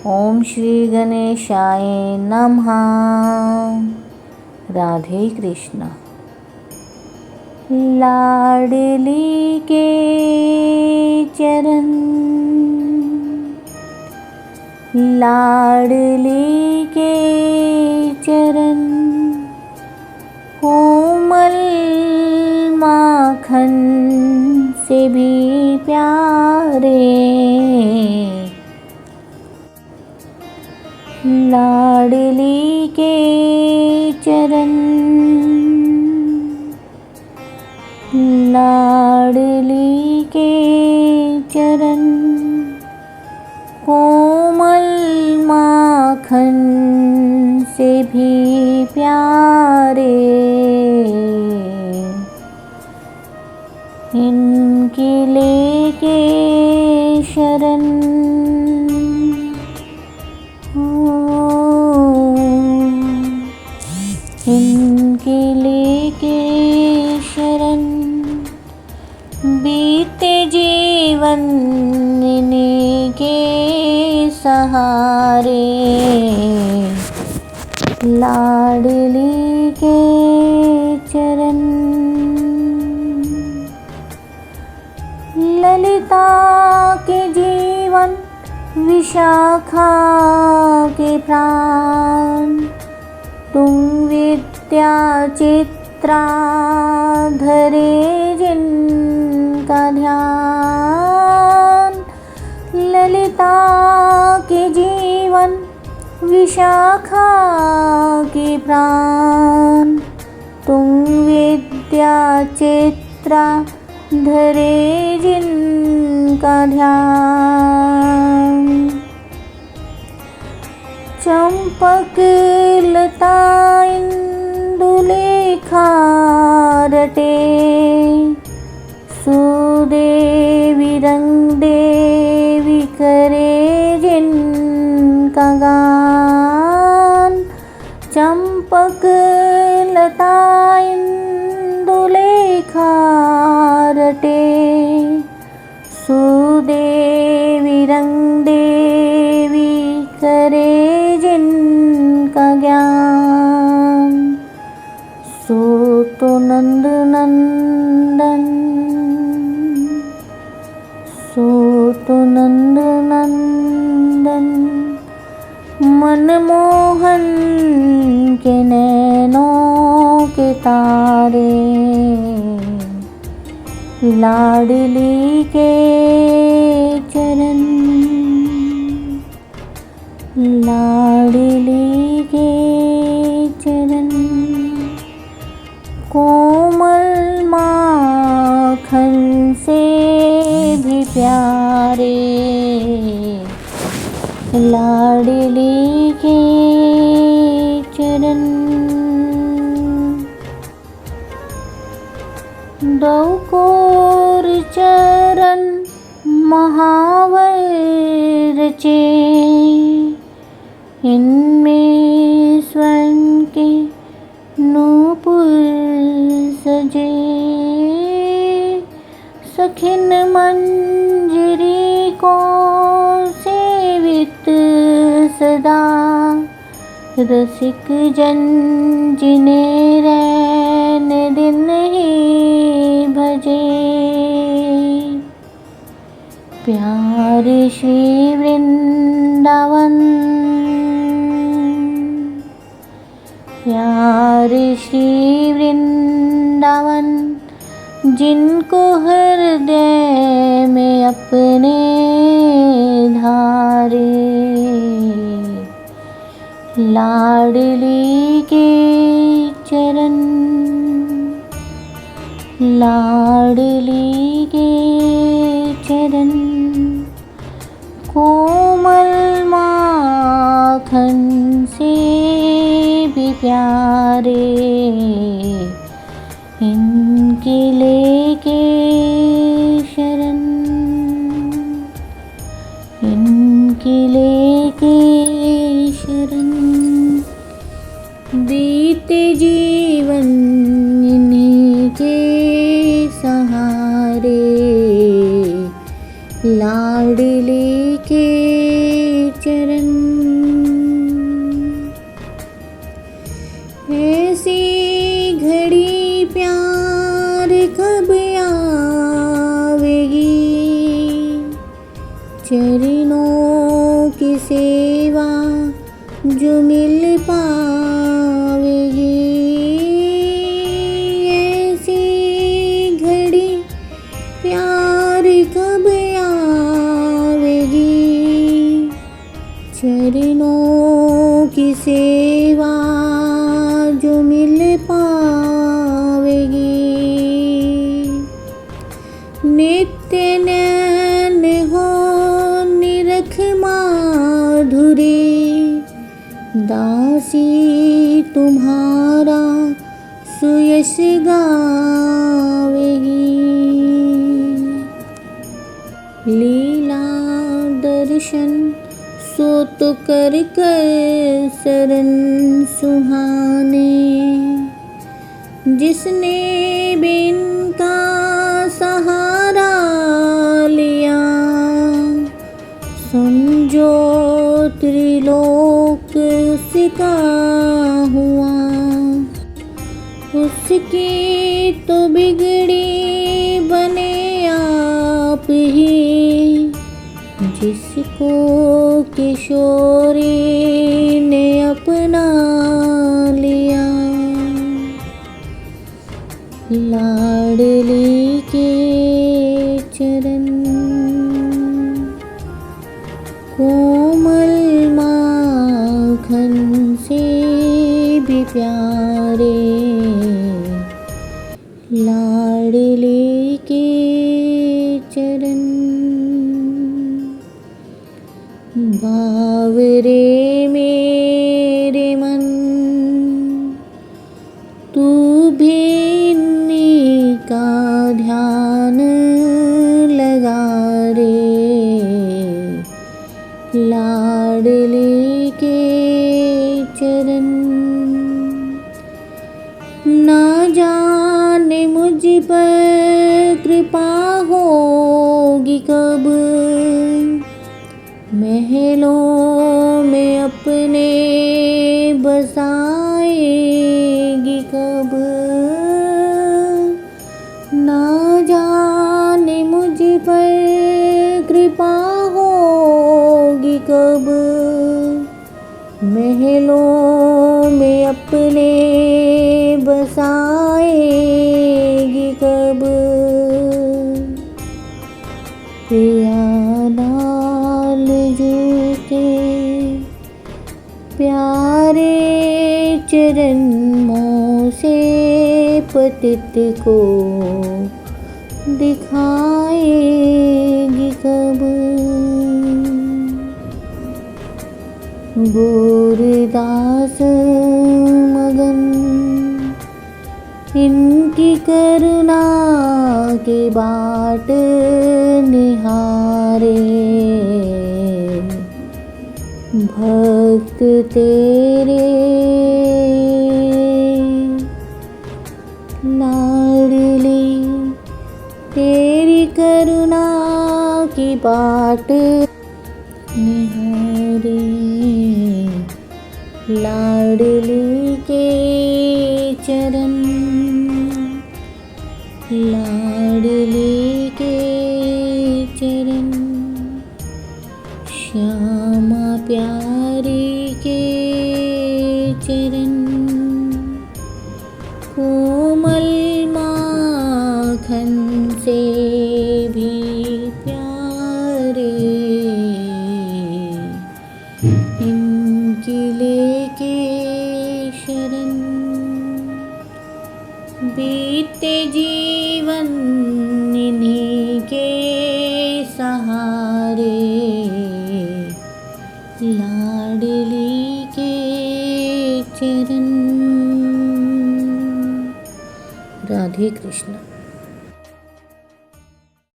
ओम श्री गणेशाय नमः। राधे कृष्ण। लाडली के चरण, लाडली के चरण, कोमल माखन से भी प्यारे। लाडली के चरण, लाडली के चरण, कोमल माखन से भी प्यारे। इनकी लेके शरण, इनके लेके शरण, बीते जीवन इन्हीं के सहारे। लाडली के चरण, ललिता के जीवन, विशाखा के प्राण, तुम विद्या चित्रा धरे जिनका ध्यान। ललिता के जीवन, विशाखा के प्राण, तुम विद्या चित्रा धरे जिनका ध्यान। चंपक लता इंदुलेखा रटे, सुदेवी रंग देवी करे जिनका गान। चंपक लता इंदुलेखा रटे, सुदेवी रंग देवी करे जिनका ज्ञान। सो तो नंद नंदन, सो तो नंद नंदन, मनमोहन के नैनों के तारे। लाडली के चरण, लाडली के चरण, कोमल माखन से भी प्यारे। लाडली के चरण, दौकोर चरण महावर रचे, इनमें स्वर्ण के नूपुर सजे। सखिन मंजरी को सेवित सदा, रसिक जन जिन्हें रैन दिन ही भजे। प्यारे श्री वृंदावन, प्यारे श्री वृंदावन, जिनको हृदय में अपने धारे। लाडली के चरण, लाडली के चरण, कोमल माखन से भी प्यारे। इनके लेके शरण, इनके लेके शरण, बीते जीवन इन्हीं के सहारे। लाडली के चरण। ऐसी घड़ी प्यार कब आवेगी, चरणों की सेवा जो मिल पावेगी। ऐसी घड़ी प्यार कब आवेगी, चरणों की सेवा जो मिल पावेगी। नित्य नैन हो निरख माधुरी, दासी तुम्हारा सुयश गावेगी। लीला दर्शन सो तो कर कर शरण सुहाने, जिसने बिन का सहारा लिया, समझो त्रिलोक उसका हुआ। उसकी तो बिगड़ी बने आप ही, जिसको किशोरी ने अपना लिया। लाडली के चरण कोमल माखन से भी प्यारे, लाडली के चरण। बावरे मेरे मन तू भी इन्हीं का ध्यान लगा रे, लाडली के चरण। ना जाने मुझ पर कृपा होगी कब, महलों में अपने बसाएगी कब। ना जाने मुझ पर कृपा होगी कब, महलों में अपने बसाएगी कब। प्रिया लाल जी के प्यारे चरण मों से पतित को दिखाएगी कब। गोरदास मगन इनकी करुणा के बाट निहारे, भक्त तेरे लाडली तेरी करुणा की बाट निहारे, लाडली के चरण, लाडली के चरण। श्यामा प्यारी के चरण, कोमल माखन से भी प्यारे, इनकी लेके शरण। बीते जीवन इन्हीं के सहारे, लाडली के चरण। राधे कृष्ण।